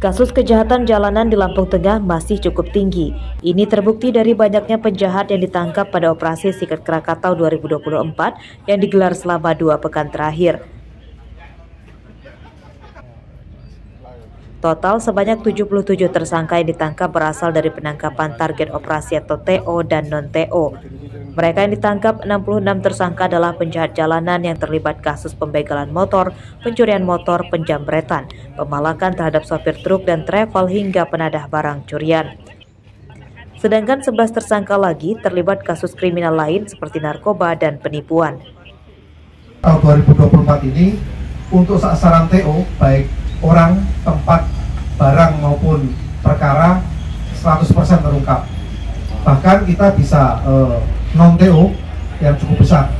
Kasus kejahatan jalanan di Lampung Tengah masih cukup tinggi. Ini terbukti dari banyaknya penjahat yang ditangkap pada operasi Sikat Krakatau 2024 yang digelar selama 2 pekan terakhir. Total sebanyak 77 tersangka yang ditangkap berasal dari penangkapan target operasi atau TO dan non-TO. Mereka yang ditangkap 66 tersangka adalah penjahat jalanan yang terlibat kasus pembegalan motor, pencurian motor, penjamretan, pemalakan terhadap sopir truk dan travel hingga penadah barang curian. Sedangkan 11 tersangka lagi terlibat kasus kriminal lain seperti narkoba dan penipuan. Tahun 2024 ini untuk sasaran TO baik orang, tempat, barang maupun perkara 100% terungkap. Bahkan kita bisa non-TO yang cukup besar.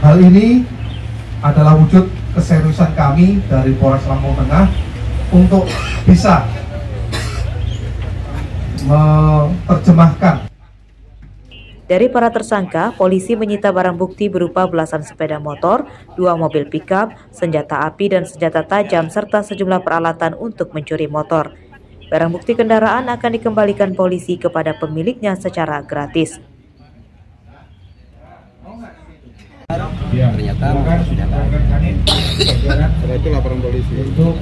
Hal ini adalah wujud keseriusan kami dari Polres Lampung Tengah untuk bisa menerjemahkan. Dari para tersangka, polisi menyita barang bukti berupa belasan sepeda motor, 2 mobil pickup, senjata api dan senjata tajam serta sejumlah peralatan untuk mencuri motor. Barang bukti kendaraan akan dikembalikan polisi kepada pemiliknya secara gratis. Ya, ternyata sudah setelah itu laporan polisi untuk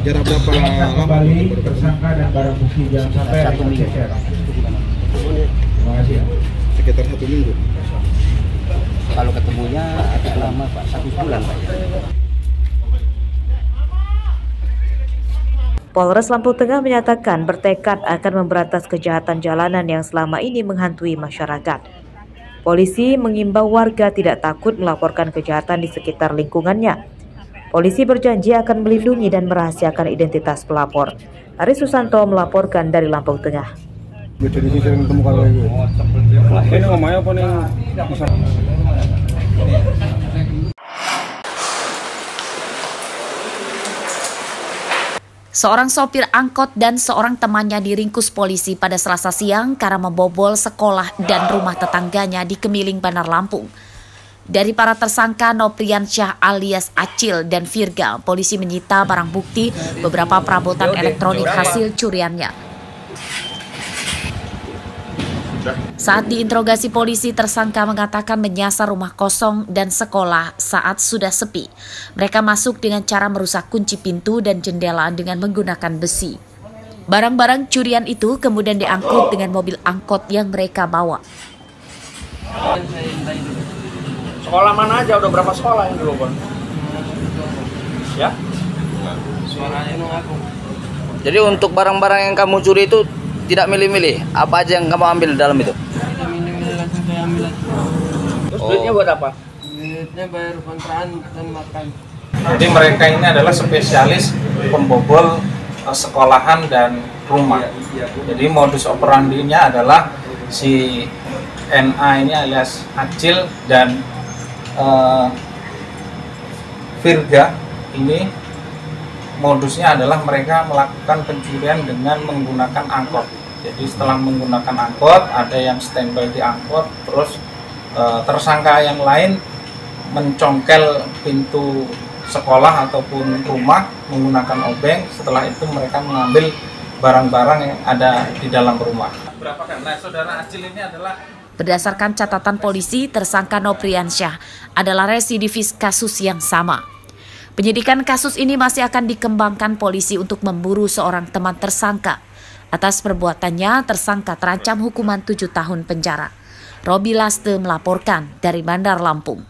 jarak berapa kembali tersangka dan barang bukti jangan sampai 1 minggu. Terima kasih. Sekitar 1 minggu. Kalau ketemunya agak lama Pak, 1 bulan Pak. Polres Lampung Tengah menyatakan bertekad akan memberantas kejahatan jalanan yang selama ini menghantui masyarakat. Polisi mengimbau warga tidak takut melaporkan kejahatan di sekitar lingkungannya. Polisi berjanji akan melindungi dan merahasiakan identitas pelapor. Ari Susanto melaporkan dari Lampung Tengah. Ini ngomongnya apa nih? Seorang sopir angkot dan seorang temannya diringkus polisi pada Selasa siang karena membobol sekolah dan rumah tetangganya di Kemiling, Bandar Lampung. Dari para tersangka Nopriansyah alias Acil dan Virga, polisi menyita barang bukti beberapa perabotan elektronik hasil curiannya. Saat diinterogasi polisi, tersangka mengatakan menyasar rumah kosong dan sekolah saat sudah sepi. Mereka masuk dengan cara merusak kunci pintu dan jendela dengan menggunakan besi. Barang-barang curian itu kemudian diangkut dengan mobil angkot yang mereka bawa. Sekolah mana aja? Udah berapa sekolah yang dulu, Bang? Ya? Jadi untuk barang-barang yang kamu curi itu tidak milih-milih, apa aja yang kamu ambil dalam itu? Milih-milih langsung saya ambil. Terus duitnya buat apa? Duitnya bayar kontrakan dan makan. Jadi mereka ini adalah spesialis pembobol sekolahan dan rumah. Jadi modus operandinya adalah si NA ini alias Acil dan Virga ini modusnya adalah mereka melakukan pencurian dengan menggunakan angkot. Jadi setelah menggunakan angkot, ada yang standby di angkot, terus tersangka yang lain mencongkel pintu sekolah ataupun rumah menggunakan obeng. Setelah itu mereka mengambil barang-barang yang ada di dalam rumah. Nah, saudara Acil ini adalah Berdasarkan catatan polisi, tersangka Nopriansyah adalah residivis kasus yang sama. Penyidikan kasus ini masih akan dikembangkan polisi untuk memburu seorang teman tersangka. Atas perbuatannya, tersangka terancam hukuman 7 tahun penjara. Robi Laste melaporkan dari Bandar Lampung.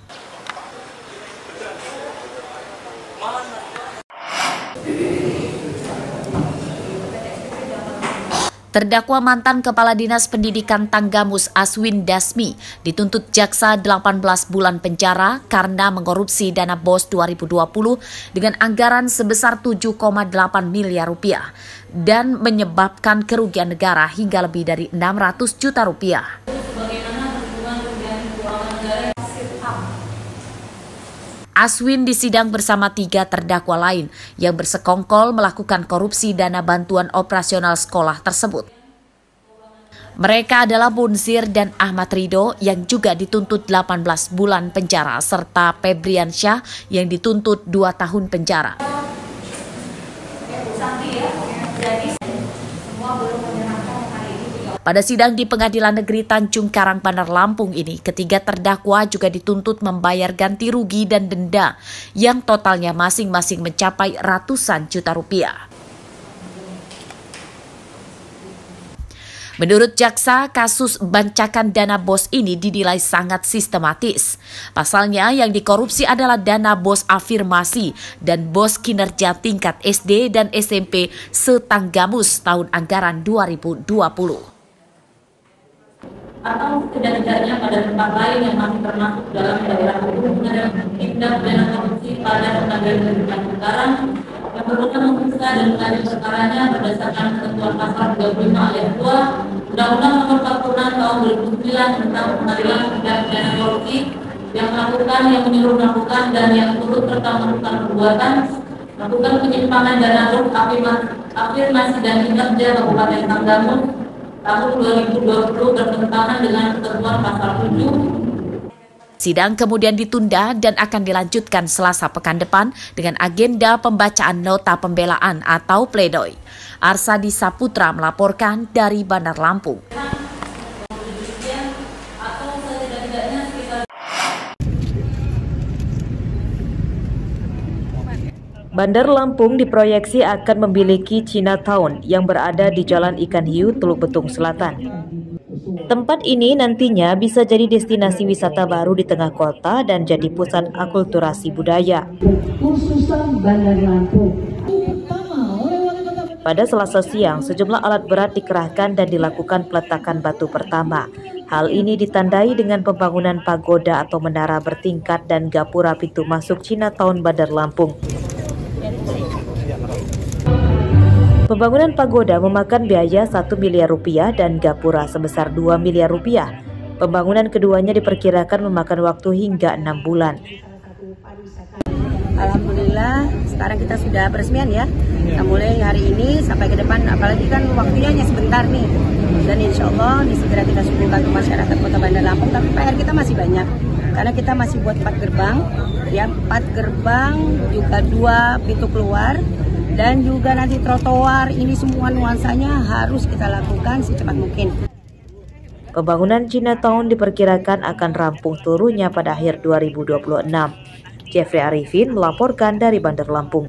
Terdakwa mantan Kepala Dinas Pendidikan Tanggamus Aswin Dasmi dituntut jaksa 18 bulan penjara karena mengkorupsi dana BOS 2020 dengan anggaran sebesar 7,8 miliar rupiah dan menyebabkan kerugian negara hingga lebih dari 600 juta rupiah. Aswin disidang bersama 3 terdakwa lain yang bersekongkol melakukan korupsi dana bantuan operasional sekolah tersebut. Mereka adalah Bunsir dan Ahmad Ridho yang juga dituntut 18 bulan penjara serta Febriansyah yang dituntut 2 tahun penjara. Pada sidang di Pengadilan Negeri Tanjung Karang, Bandar Lampung ini, ketiga terdakwa juga dituntut membayar ganti rugi dan denda yang totalnya masing-masing mencapai ratusan juta rupiah. Menurut jaksa, kasus bancakan dana BOS ini dinilai sangat sistematis. Pasalnya yang dikorupsi adalah dana BOS afirmasi dan BOS kinerja tingkat SD dan SMP setanggamus tahun anggaran 2020. Atau tidak-tidaknya pada tempat lain yang masih termasuk dalam daerah hukum ada tindak pidana korupsi pada Pengadilan Negeri Tanjung Karang yang berwenang memeriksa dan mengadili perkaranya berdasarkan ketentuan pasal 35 ayat 2 Undang-Undang Nomor 46 Tahun 2009 tentang Pengadilan Tindak Pidana Korupsi yang melakukan, yang menyuruh melakukan, dan yang turut serta melakukan perbuatan melakukan penyimpangan dana BOS afirmasi dan kinerja Kabupaten Tanggamus tahun 2020 bertentangan dengan ketentuan pasal 7. Sidang kemudian ditunda dan akan dilanjutkan Selasa pekan depan dengan agenda pembacaan nota pembelaan atau pledoi. Arsadi Saputra melaporkan dari Bandar Lampung. Bandar Lampung diproyeksi akan memiliki Chinatown yang berada di Jalan Ikan Hiu, Teluk Betung Selatan. Tempat ini nantinya bisa jadi destinasi wisata baru di tengah kota dan jadi pusat akulturasi budaya. Pada Selasa siang, sejumlah alat berat dikerahkan dan dilakukan peletakan batu pertama. Hal ini ditandai dengan pembangunan pagoda atau menara bertingkat dan gapura pintu masuk Chinatown Bandar Lampung. Pembangunan pagoda memakan biaya 1 miliar rupiah dan gapura sebesar 2 miliar rupiah. Pembangunan keduanya diperkirakan memakan waktu hingga 6 bulan. Alhamdulillah, sekarang kita sudah peresmian ya. Kita mulai hari ini sampai ke depan, apalagi kan waktunya hanya sebentar nih. Dan insya Allah segera kita suguhkan ke masyarakat Kota Bandar Lampung. Tapi PR kita masih banyak, karena kita masih buat 4 gerbang, ya 4 gerbang juga 2 pintu keluar. Dan juga nanti trotoar, ini semua nuansanya harus kita lakukan secepat mungkin. Pembangunan Chinatown diperkirakan akan rampung seluruhnya pada akhir 2026. Jeffrey Arifin melaporkan dari Bandar Lampung.